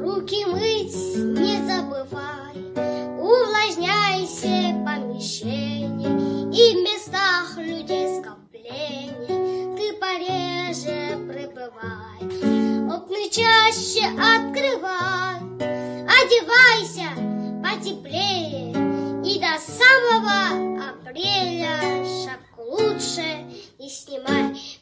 Руки мыть не забывай, увлажняйся помещение, и в местах людей скоплений ты пореже пребывай. Окна чаще открывай, одевайся потеплее, и до самого апреля шапку лучше не снимай.